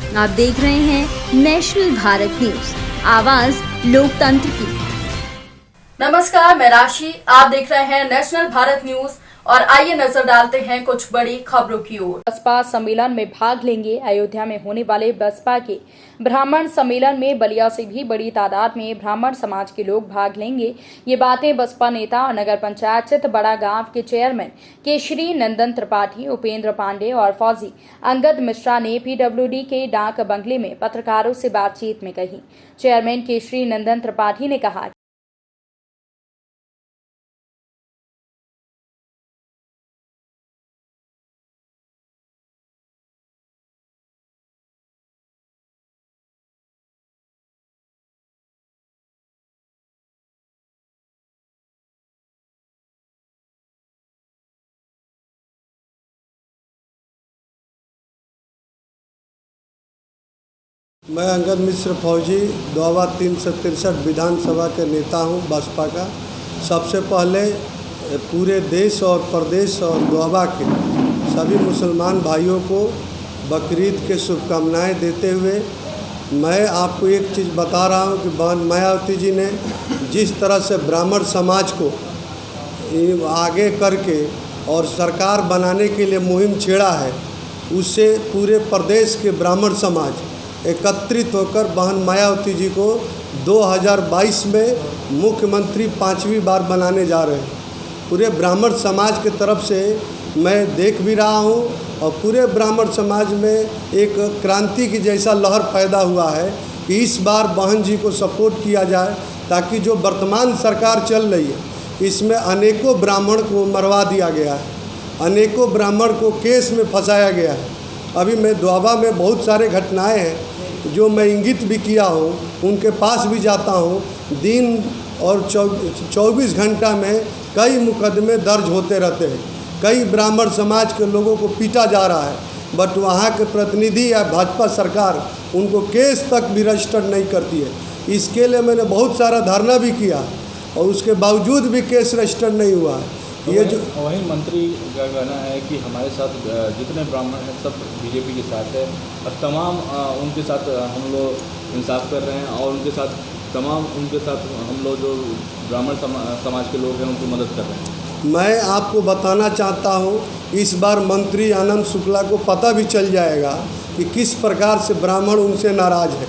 आप देख रहे हैं नेशनल भारत न्यूज, आवाज लोकतंत्र की। नमस्कार, मैं राशि। आप देख रहे हैं नेशनल भारत न्यूज और आइए नजर डालते हैं कुछ बड़ी खबरों की ओर। बसपा सम्मेलन में भाग लेंगे। अयोध्या में होने वाले बसपा के ब्राह्मण सम्मेलन में बलिया से भी बड़ी तादाद में ब्राह्मण समाज के लोग भाग लेंगे। ये बातें बसपा नेता और नगर पंचायत चितबड़ा गांव के चेयरमैन केशरी नंदन त्रिपाठी, उपेंद्र पांडे और फौजी अंगद मिश्रा ने PWD के डाक बंगले में पत्रकारों से बातचीत में कही। चेयरमैन केशरी नंदन त्रिपाठी ने कहा, मैं अंगद मिश्र फौजी दोआबा 363 विधानसभा के नेता हूं बसपा का। सबसे पहले पूरे देश और प्रदेश और दोआबा के सभी मुसलमान भाइयों को बकरीद के शुभकामनाएं देते हुए मैं आपको एक चीज़ बता रहा हूं कि मायावती जी ने जिस तरह से ब्राह्मण समाज को आगे करके और सरकार बनाने के लिए मुहिम छेड़ा है, उससे पूरे प्रदेश के ब्राह्मण समाज एकत्रित होकर बहन मायावती जी को 2022 में मुख्यमंत्री 5वीं बार बनाने जा रहे हैं। पूरे ब्राह्मण समाज की तरफ से मैं देख भी रहा हूं और पूरे ब्राह्मण समाज में एक क्रांति की जैसा लहर पैदा हुआ है कि इस बार बहन जी को सपोर्ट किया जाए, ताकि जो वर्तमान सरकार चल रही है इसमें अनेकों ब्राह्मण को मरवा दिया गया है, अनेकों ब्राह्मण को केस में फंसाया गया है। अभी मैं दोआबा में बहुत सारे घटनाएं हैं जो मैं इंगित भी किया हूँ, उनके पास भी जाता हूँ। दिन और 24 घंटा में कई मुकदमे दर्ज होते रहते हैं, कई ब्राह्मण समाज के लोगों को पीटा जा रहा है, बट वहाँ के प्रतिनिधि या भाजपा सरकार उनको केस तक भी रजिस्टर नहीं करती है। इसके लिए मैंने बहुत सारा धरना भी किया और उसके बावजूद भी केस रजिस्टर नहीं हुआ है। तो ये जो वही मंत्री का कहना है कि हमारे साथ जितने ब्राह्मण हैं सब बीजेपी के साथ है और तमाम उनके साथ हम लोग इंसाफ कर रहे हैं और उनके साथ हम लोग जो ब्राह्मण समाज के लोग हैं उनकी मदद कर रहे हैं। मैं आपको बताना चाहता हूं, इस बार मंत्री आनंद शुक्ला को पता भी चल जाएगा कि किस प्रकार से ब्राह्मण उनसे नाराज़ है।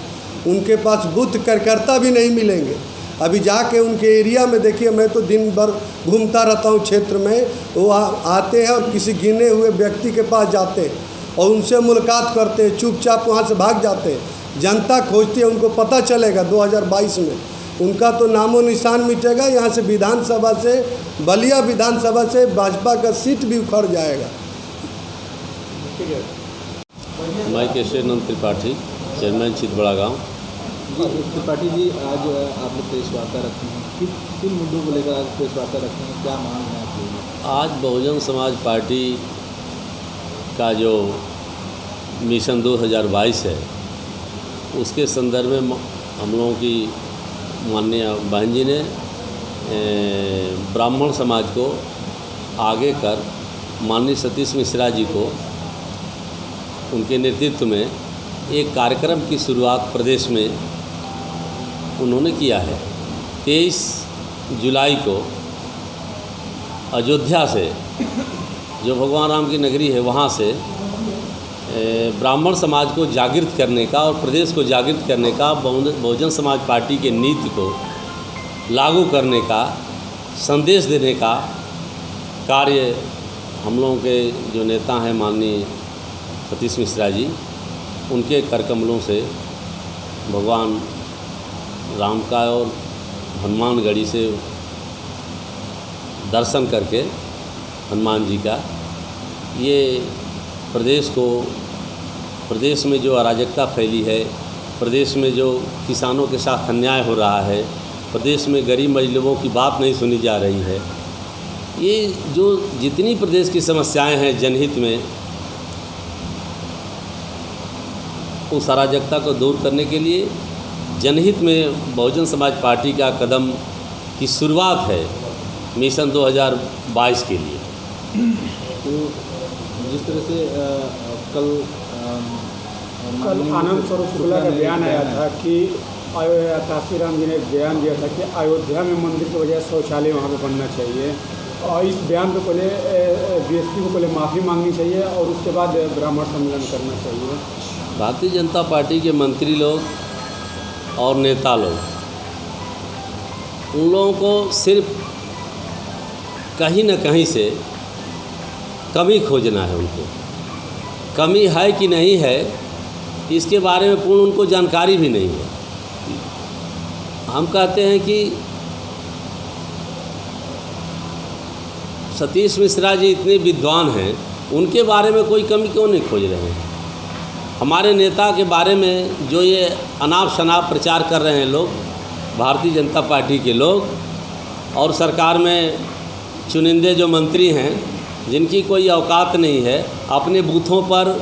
उनके पास बूथ कार्यकर्ता भी नहीं मिलेंगे। अभी जाके उनके एरिया में देखिए, मैं तो दिन भर घूमता रहता हूँ क्षेत्र में, वो आते हैं और किसी गिने हुए व्यक्ति के पास जाते हैं और उनसे मुलाकात करते हैं, चुपचाप वहाँ से भाग जाते हैं। जनता खोजती है, उनको पता चलेगा 2022 में उनका तो नामो निशान मिटेगा। यहाँ से विधानसभा से, बलिया विधानसभा से भाजपा का सीट भी उखड़ जाएगा। मैं केशरी नंदन त्रिपाठी, चेयरमैन चितबड़ा गाँव। त्रिपाठी जी, आज आपने प्रेस वार्ता रखी है, किन मुद्दों को लेकर आज प्रेस वार्ता रखी है, क्या मांग है आपकी? आज बहुजन समाज पार्टी का जो मिशन 2022 है उसके संदर्भ में हम लोगों की माननीय बहन जी ने ब्राह्मण समाज को आगे कर माननीय सतीश मिश्रा जी को उनके नेतृत्व में एक कार्यक्रम की शुरुआत प्रदेश में उन्होंने किया है। 23 जुलाई को अयोध्या से, जो भगवान राम की नगरी है, वहाँ से ब्राह्मण समाज को जागृत करने का और प्रदेश को जागृत करने का, बहुजन समाज पार्टी के नीति को लागू करने का, संदेश देने का कार्य हम लोगों के जो नेता हैं माननीय सतीश मिश्रा जी, उनके करकमलों से भगवान राम का और हनुमानगढ़ी से दर्शन करके हनुमान जी का, ये प्रदेश में जो अराजकता फैली है, प्रदेश में जो किसानों के साथ अन्याय हो रहा है, प्रदेश में गरीब मजलूमों की बात नहीं सुनी जा रही है, ये जो जितनी प्रदेश की समस्याएं हैं जनहित में, उस अराजकता को दूर करने के लिए जनहित में बहुजन समाज पार्टी का कदम की शुरुआत है मिशन 2022 के लिए। तो जिस तरह से कल कल आनंद स्वरूप शुक्ला का बयान आया था कि काशीराम जी ने एक बयान दिया था कि अयोध्या में मंदिर की बजाय शौचालय वहाँ पे बनना चाहिए, और इस बयान पे पहले बीएसपी को पहले माफ़ी मांगनी चाहिए और उसके बाद ब्राह्मण सम्मेलन करना चाहिए। भारतीय जनता पार्टी के मंत्री लोग और नेता लोग, उन लोगों को सिर्फ कहीं न कहीं से कमी खोजना है। उनको कमी है कि नहीं है इसके बारे में पूर्ण उनको जानकारी भी नहीं है। हम कहते हैं कि सतीश मिश्रा जी इतने विद्वान हैं, उनके बारे में कोई कमी क्यों नहीं खोज रहे हैं। हमारे नेता के बारे में जो ये अनाप शनाप प्रचार कर रहे हैं लोग, भारतीय जनता पार्टी के लोग, और सरकार में चुनिंदे जो मंत्री हैं जिनकी कोई औकात नहीं है, अपने बूथों पर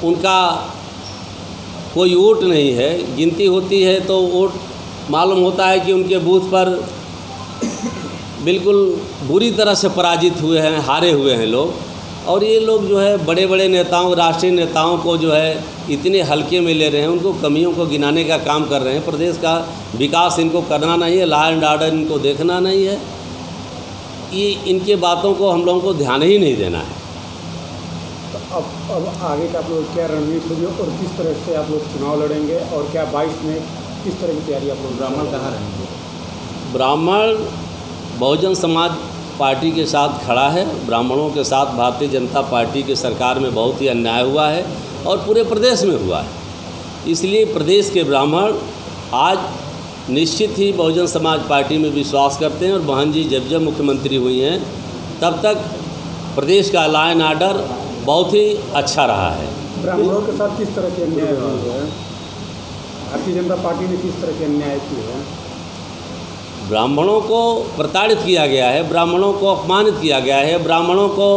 उनका कोई वोट नहीं है, गिनती होती है तो वोट मालूम होता है कि उनके बूथ पर बिल्कुल बुरी तरह से पराजित हुए हैं, हारे हुए हैं लोग। और ये लोग जो है बड़े बड़े नेताओं, राष्ट्रीय नेताओं को जो है इतने हल्के में ले रहे हैं, उनको कमियों को गिनाने का काम कर रहे हैं। प्रदेश का विकास इनको करना नहीं है, लॉ एंड ऑर्डर इनको देखना नहीं है, ये इनके बातों को हम लोगों को ध्यान ही नहीं देना है। तो अब आगे का आप लोग क्या रणनीति होगी और किस तरह से आप लोग चुनाव लड़ेंगे, और क्या 22 में किस तरह की तैयारी आप लोग? ब्राह्मण कहाँ रहेंगे? ब्राह्मण बहुजन समाज पार्टी के साथ खड़ा है। ब्राह्मणों के साथ भारतीय जनता पार्टी की सरकार में बहुत ही अन्याय हुआ है और पूरे प्रदेश में हुआ है। इसलिए प्रदेश के ब्राह्मण आज निश्चित ही बहुजन समाज पार्टी में विश्वास करते हैं, और बहन जी जब जब मुख्यमंत्री हुई हैं तब तक प्रदेश का लॉ एंड ऑर्डर बहुत ही अच्छा रहा है। ब्राह्मणों के साथ किस तरह के अन्याय हुए हैं? भारतीय जनता पार्टी ने किस तरह के अन्याय किए हैं? ब्राह्मणों को प्रताड़ित किया गया है, ब्राह्मणों को अपमानित किया गया है, ब्राह्मणों को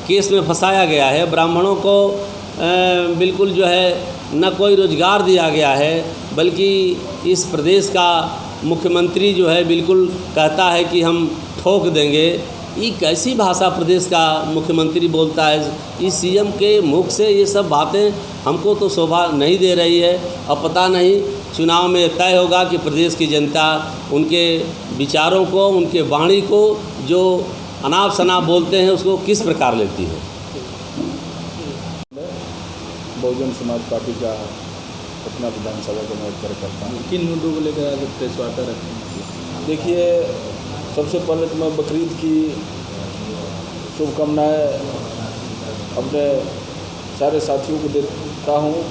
केस में फंसाया गया है, ब्राह्मणों को बिल्कुल जो है न कोई रोजगार दिया गया है, बल्कि इस प्रदेश का मुख्यमंत्री जो है बिल्कुल कहता है कि हम ठोक देंगे। ये कैसी भाषा प्रदेश का मुख्यमंत्री बोलता है? इस सीएम के मुख से ये सब बातें हमको तो शोभा नहीं दे रही है। अब पता नहीं चुनाव में तय होगा कि प्रदेश की जनता उनके विचारों को, उनके वाणी को, जो अनाप शनाप बोलते हैं, उसको किस प्रकार लेती है। बहुजन समाज पार्टी का अपना विधानसभा का मैं कार्यकर्ता हूँ। किन मुद्दों को लेकर आज प्रेस वार्ता रखेंगे? देखिए, सबसे पहले तो मैं बकरीद की शुभकामनाएं अपने सारे साथियों को देता हूँ,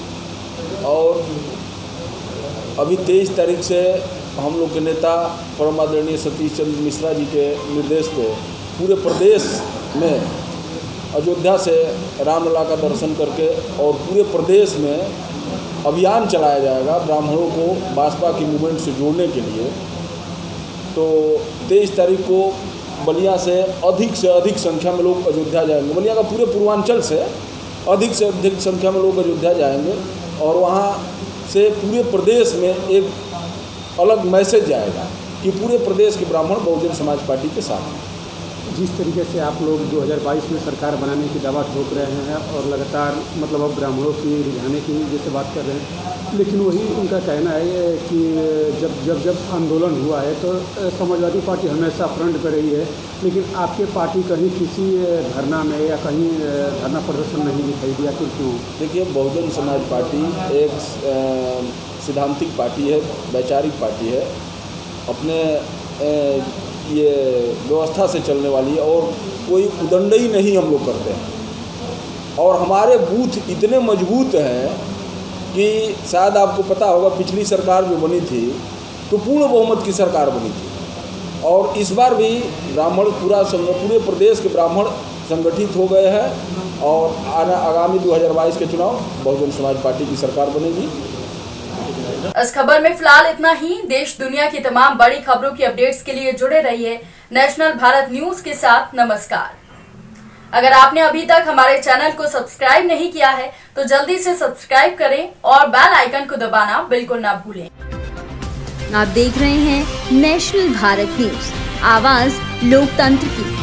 और अभी 23 तारीख से हम लोग के नेता परम आदरणीय सतीश चंद्र मिश्रा जी के निर्देश पे पूरे प्रदेश में अयोध्या से रामलला का दर्शन करके और पूरे प्रदेश में अभियान चलाया जाएगा ब्राह्मणों को भाजपा की मूवमेंट से जोड़ने के लिए। तो 23 तारीख को बलिया से अधिक संख्या में लोग अयोध्या जाएंगे। बलिया का पूरे पूर्वांचल से अधिक संख्या में लोग अयोध्या जाएंगे, और वहाँ से पूरे प्रदेश में एक अलग मैसेज जाएगा कि पूरे प्रदेश के ब्राह्मण बहुजन समाज पार्टी के साथ हैं। जिस तरीके से आप लोग 2022 में सरकार बनाने की दावा ठोक रहे हैं और लगातार मतलब अब ब्राह्मणों की रिझाने की जैसे बात कर रहे हैं, लेकिन वही उनका कहना है कि जब आंदोलन हुआ है तो समाजवादी पार्टी हमेशा फ्रंट पर रही है, लेकिन आपके पार्टी कहीं किसी धरना में या कहीं धरना प्रदर्शन नहीं दिखाई दिया, क्यों? देखिए, बहुजन समाज पार्टी एक सिद्धांतिक पार्टी है, वैचारिक पार्टी है, अपने ये व्यवस्था से चलने वाली है, और कोई उदंडई नहीं हम लोग करते हैं। और हमारे बूथ इतने मजबूत हैं कि शायद आपको पता होगा, पिछली सरकार जो बनी थी तो पूर्ण बहुमत की सरकार बनी थी, और इस बार भी ब्राह्मण पूरे प्रदेश के ब्राह्मण संगठित हो गए हैं, और आगामी 2022 के चुनाव बहुजन समाज पार्टी की सरकार बनेगी। इस खबर में फिलहाल इतना ही। देश दुनिया की तमाम बड़ी खबरों की अपडेट्स के लिए जुड़े रहिए नेशनल भारत न्यूज के साथ। नमस्कार। अगर आपने अभी तक हमारे चैनल को सब्सक्राइब नहीं किया है तो जल्दी से सब्सक्राइब करें और बेल आइकन को दबाना बिल्कुल ना भूलें। आप देख रहे हैं नेशनल भारत न्यूज, आवाज लोकतंत्र की।